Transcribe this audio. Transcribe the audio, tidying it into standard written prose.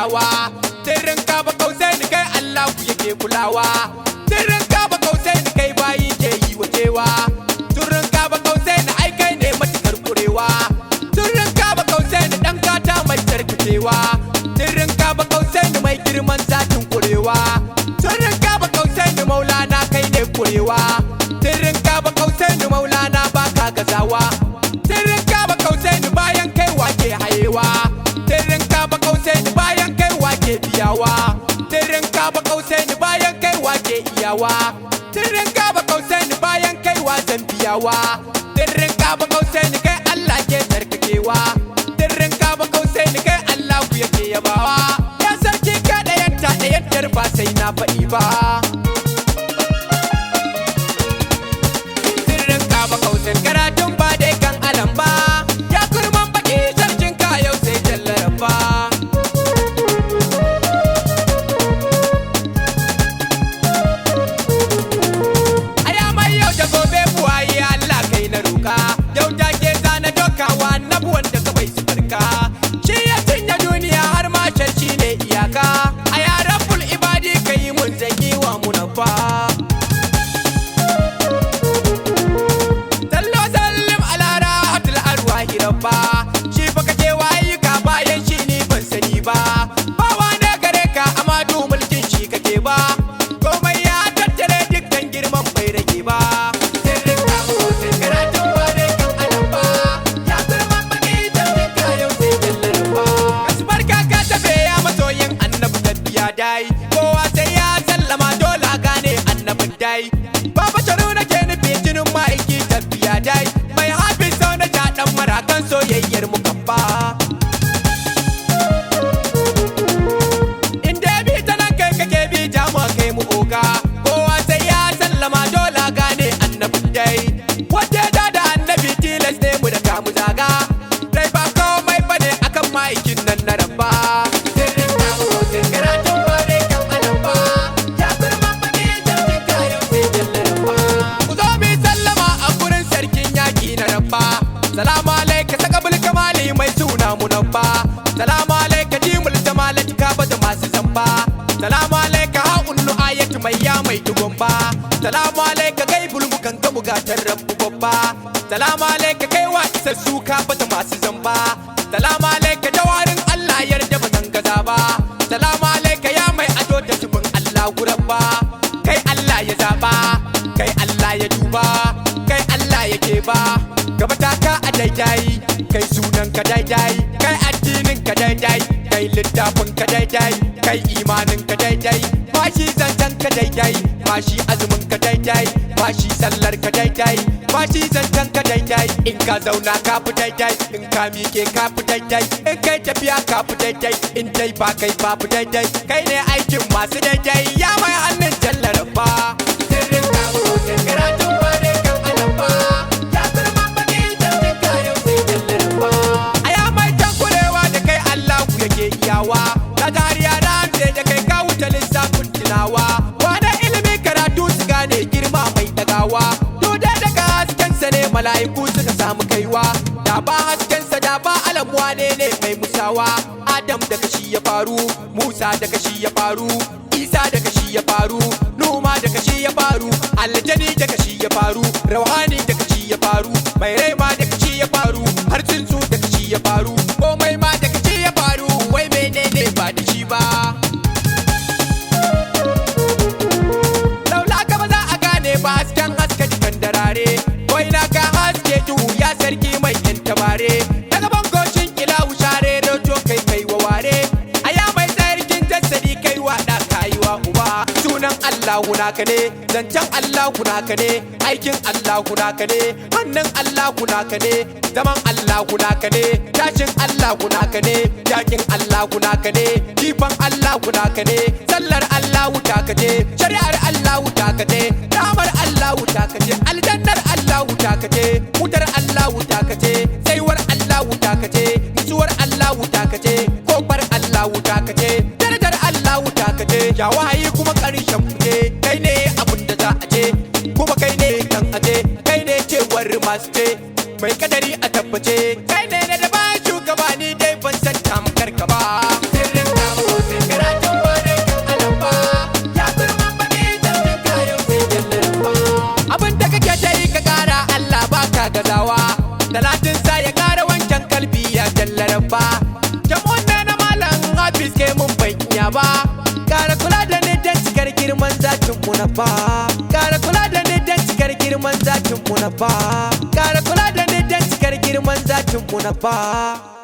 iyawa. Sirrin KABA KAUSAINI kai Allah ku yake kulawa. Sirrin KABA KAUSAINI kai bayi ke yi wajewa. Sirrin KABA KAUSAINI ai kai ne matukar kurewa. Sirrin KABA KAUSAINI dan gata mai tarkacewa. Sirrin KABA KAUSAINI mai girman zatin kurewa. Sirrin KABA KAUSAINI Maulana kai ne kurewa. Sirrin KABA KAUSAINI Maulana baka gazawa. Sirrin KABA KAUSAINI bayan kai wake hayewa. Sirrin KABA KAUSAINI bayan kai wake biyawa. Sirrin KABA KAUSAINI bayan kai wake iyawa. Sirrin KABA KAUSAINI bayan kai wasan biyawa. Sirrin KABA KAUSAINI kai Allah ke tsarkakewa. Sirrin KABA KAUSAINI kai Allah ku yake yabawa. Ya sarki ka ɗayantar ba sai na faɗi ba. Sirrin KABA KAUSAINI karatun ba dai kan alam ba. Ya kurman baki sarkin ka yau sai jallaran ba. Aya mai yau da gobe buwaye Allah kai na roka. Yau take zana dokawa na buwan da kawai su farka. Shi ya cinye duniya har ma shi ne iyaka. Aya rabbul ibadi kai mun zaki wa munafa. Sallo sallim ala rahatul arwahi rabba. Shi fa kake wayyuka bayan shi ni ban sani ba. Bawa ne gare ka amma du mulkin shi kake ba. Komai ya tattare dukkan girman bai rage ba. Sirrin KABA KAUSAINI karatun ba dai kan alam ba. Ya kurman baki sarkin ka yau sai jallaran ba. Kasu barka ka tafe ya masoyin annabi tafiya dai. Kowa sai ya sallama dole a gane annabin dai. Baba Sharu nake nufi jinin ma'aiki tafiya dai. Mai hafi sau na jaɗan marakan soyayyar mu kabba. Inda bi ta nan kai kake bi jamu kai mu oga. Kowa sai ya sallama dole a gane annabin dai. Wanda ya da annabi tilas ne mu da kamu zaga. Rai ba komai bane akan ma'aikin nan na rabba. Sirrin KABA KAUSAINI karatun ba dai kan alam ba. Ya kurman baki sarkin ka yau sai jallaran ba. Ku zo mu yi sallama a gurin sarkin yaki na rabba. Salamu alaika sakabul kamali mai suna munabba. Salamu alaika jimul jamalati KABA da masu zamba. Salamu alaika ha'unnu ayatu mai ya mai dugumba. Salamu alaika kai bulbukan gamu gatar rabbu babba. Salamu alaika kai wa isassu KABA da masu zamba. Salamu alaika jawarin Allah yarda ba zan gaza ba. Salamu alaika ya mai ado da zubin Allah gurabba. Kai Allah ya zaba, kai Allah ya duba, kai Allah ya ke ba. Gaba ta ka a daidai, kai sunan ka daidai, kai addinin ka daidai, kai littafin ka daidai, kai imanin ka daidai, mashi zancen ka daidai, mashi azumin ka daidai, mashi sallar ka daidai, mashi zancen ka daidai. In ka zauna ka fi daidai, in ka miƙe ka fi daidai, in kai tafiya ka fi daidai, in dai ba kai ba fi daidai. Kai ne aikin masu daidai, ya mai hannun jallar ba. Sirrin KABA KAUSAINI karatun ba dai kan alam ba. Ya kurman baki sarkin ka yau sai jallaran ba. Aya mai tankurewa da kai Allah ku yake iyawa. Ta dariya na amse da kai ka wuce lissafin tunawa. Wane ilimi karatu su gane girma mai dagawa. Dole daga haskensa ne mala'iku suka samu kaiwa. Da ba haskensa da ba alam wane ne mai musawa. Adam daga shi ya faru, Musa daga shi ya faru, Isa daga shi ya faru, Numa daga shi ya faru, Aljani daga shi ya faru, Rauhani daga shi ya faru, mai rai ma daga shi ya faru, har tsuntsu daga shi ya faru, komai ma daga shi ya faru. Wai menene ba da shi ba? Laula ka ba za a gane ba hasken haska jikan darare. Wai na ka haske duhu ya sarki mai yan tabare. Daga bangocin kilawu share rojo kai kai wa ware. Aya mai tsarkin jassadi kai wa da kaiwa uba. Sunan Allahu naka ne, zancen Allahu naka ne, aikin Allahu naka ne, hannun Allahu naka ne, zaman Allahu naka ne, tashin Allahu naka ne, yakin Allahu naka ne, jifan Allahu naka ne, sallar Allahu taka ce, shari'ar Allahu taka ce, ramar Allahu taka ce, aljannar Allahu taka ce, wutar Allahu taka ce, tsayuwar Allahu taka ce, nutsuwar Allahu taka ce, kofar Allahu taka ce, darajar Allahu taka ce. Ya wahayi kuma ƙarshen fice, kai ne abin da za a ce, kuma kai ne kan aje, kai ne cewar masu ce, mai kadari a tabbace, kai ne na da ba shugaba ni dai ban san tamkar ka ba. Sirrin KABA Kara kula da ni dan cikar girman zatin mu na ba. Kara kula da ni dan cikar girman zatin mu na ba. Kara kula da ni dan cikar girman zatin mu na ba.